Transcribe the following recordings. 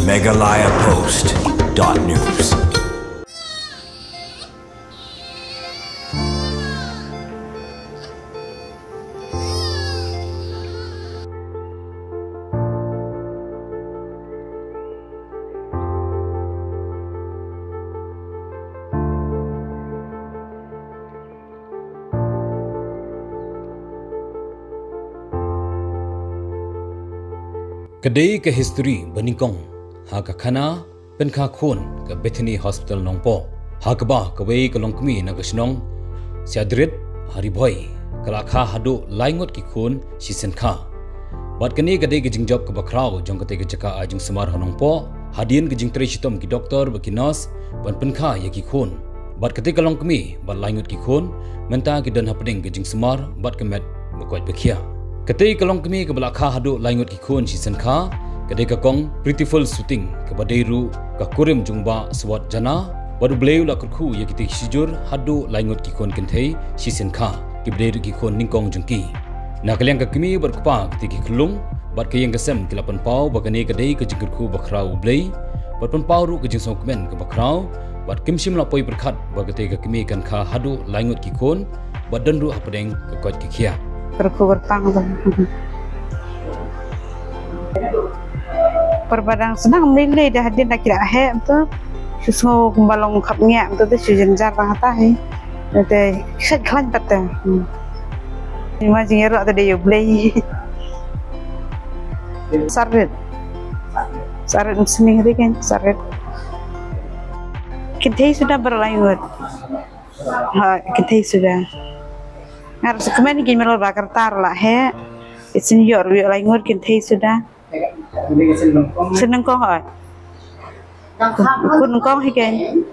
megalayapost.news. Kedai ke history beningkong ha ka khana pen kha khon ke Bethany Hospital Nongpo ha ka ba ka wei ka longkmi na ka snong siadrit hari boy kala kha hadu laingot ki khon si sen kha bat kani kedai ke jingjop ka bakrau jong ka te ke jaka ajung samar honongpo hadien ke jingtri chitom ki doktor ba ki nurse ban pen kha ya ki khon bat kate ka longkmi bat laingot ki khon menta ki dan hapding ke jing samar bat ka met ba kwat bekhia Ketika kalong kami ke belakang hadu laingot kikun season kha, ketika kong Prettyful shooting ke badairu ke kurim jumba swat jana, baru beliau lah kerku ya kita sijur hadu laingot kikun kentai season kha ke badairu kikun ningkong jengki. Nak kalian ke kami berkepa ketika kelung, bat ke yang kesem ke 8 pau bagani kedai ke jengkerku bakrau belai, bat 8 pau ru ke jeng sokmen ke bakrau, bat kimsim lapoi berkat bagate ke kami kan kha hadu laingot kikun, bat dan ru apadeng ke kuat kikia. Berpang Perpadang senang melilai dah dia nak kira he betul susu kumbalong kapnya betul tu sujen jar tang tahi nanti set klan pata imagine ya ada dia play saret seni hari kan saret kita sudah berlanjut kita sudah harus kemana gini melor bakar tar lah he, isin yor wi lain ngur kintai sudah. Seneng kong oi. Kun kong hiken.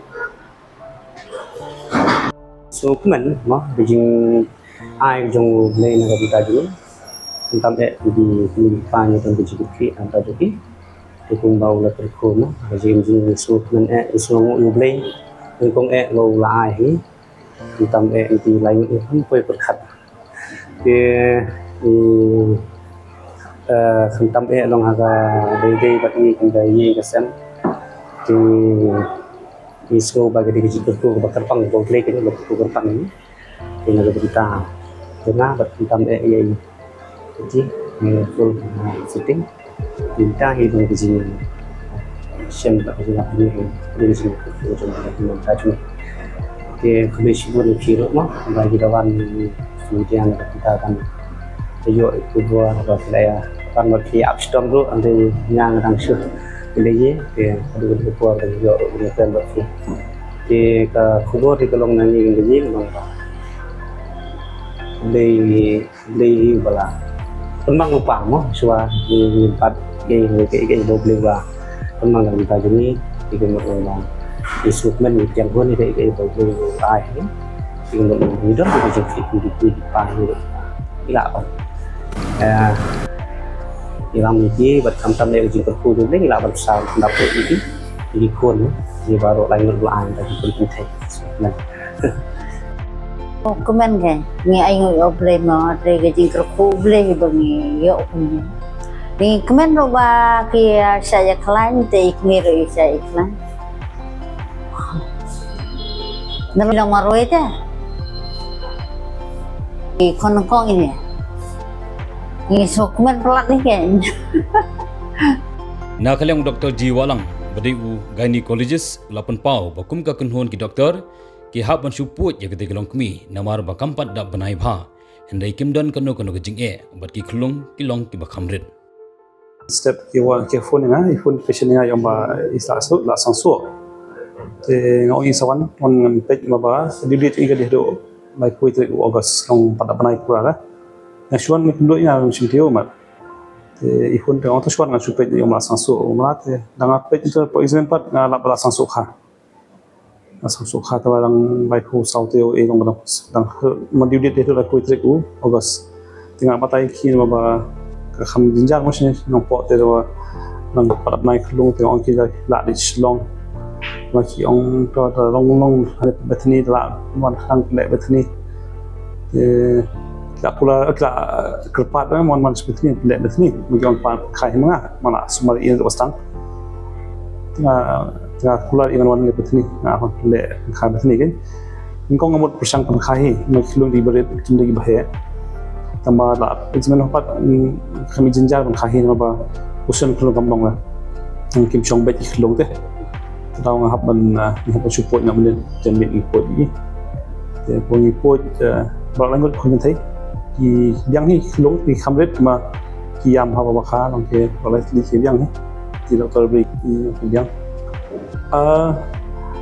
So kemana, mah bijing ai bijong lay na kita dulu. Tentang di pilihan yang terjadi antara jadi, tukung bau lah terkona. Bijing so kemana isu ngu lay, kong lo lah ai. Tentang di lain itu boleh berkat. Tentang long agak day bagi kita ye kesem. Di isu bagi di situ bakar pang boleh kita lo bakar pang ini. Ini ada berita. Karena tentang ye jadi full sitting. Tinta hidup di sini. Siapa yang ini di sini kita komisi boleh kira mah bagi lawan kemudian kita akan tujuh itu dua atau saya akan bagi upstorm dulu nanti yang langsung beli kedua keluar dan juga kemudian bagi di kubur di kolong nanti beli beli bala pemang lupa mah suah di empat kayak beli lah pemang dan kita jadi di kemudian Isukmen yang pun ini kayak baju air, tinggal hidup di sini di pagi, tidak apa. Ilam ini buat kamtam yang jengkel kudu ini tidak bersama pendapat ini di kon, di baru lain dari penting. Oh kemen kan, ni ayu obleh mah dari jengkel kudu boleh bagi yo punya. Ni kemen roba kia saya kelan, teh ikmir saya kelan. Nama long maru itu, di konongkong ini, ini sokmen pelat ni kan. Nak kalian Dr. Ji Walang, berdeu gynecologist 8 pau, bakum ka kunhon ki doktor, ki hab ban suput ya kete kelong kmi, namar bakampat dak benai bha, hendai kimdon kano ke jing bat ki klung kilong ki bakamrit. Step ki phone nga, phone patient nga yung ba isaso la sanso. Ngau sawan on page maba dibit iga dehdo mai poetry August long pada panai pura la nasuan mi pindoi na simtio mat ihun te auto suan ngasu page yo ma sanso mat danga page itu for example na la bala sanso kha ta lang mai ko sauteo e long dang ma dibit dehdo la poetry August tinga matai ki maba ka kham jinjar mo sine no po te do lang pada panai khulung te on ki la di long Maki orang tu ada long Bethany telah mana sang lek Bethany, tak pula tak kerpat mana seperti ni lek Bethany, mungkin orang kai mana semua ini tu pastang, tengah keluar dengan wan le petni na kon le kha petni kan ingkong ngamut persang pan khai mai khilung di berit di bahe tamba la izmen hopat kami jinjar pan khai ma ba usun khilung kampong la kim chong bet khilung te tao ngahap ban ngahap support ngam le jamin import ni te pon import ba langot khun thai ki yang hi khilung di khamret ma ki yam ha ba kha long ke ba lai li ki yang ni di doktor bri ki yang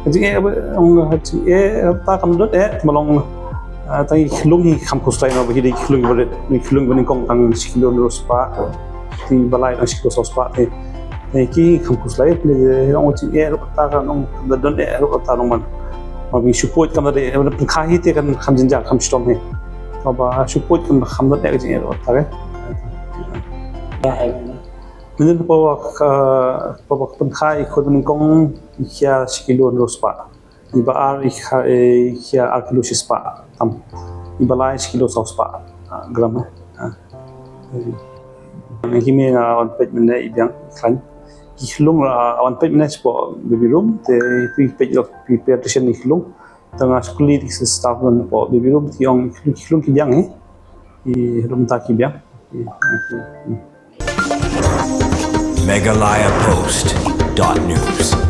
jadi ông ta cầm đất đấy mà lòng tay lung hi khăm khus tay nó bây giờ lung vật lung vật công tăng kilo nô spa thì balai nó kilo spa thì cái khăm khus lại bây giờ ông chỉ lúc ta kan ông đất đấy lúc ta ông mà vì support cầm đất đấy mình khai hết thì kan khăm jinja khăm storm này và support cầm khăm đất đấy cái gì đó ta cái nên bawa penkhai ikut meningkong ikhya sekilo rospa iba ar ikhya arkilo sispa tam iba lai sekilo sospa gram hime na on page mena ibyang khan ihlung on page mena spo baby room te page of preparation ihlung tanga skuli staff on baby room ti ong ihlung ki byang i room ta ki byang Megalayapost.news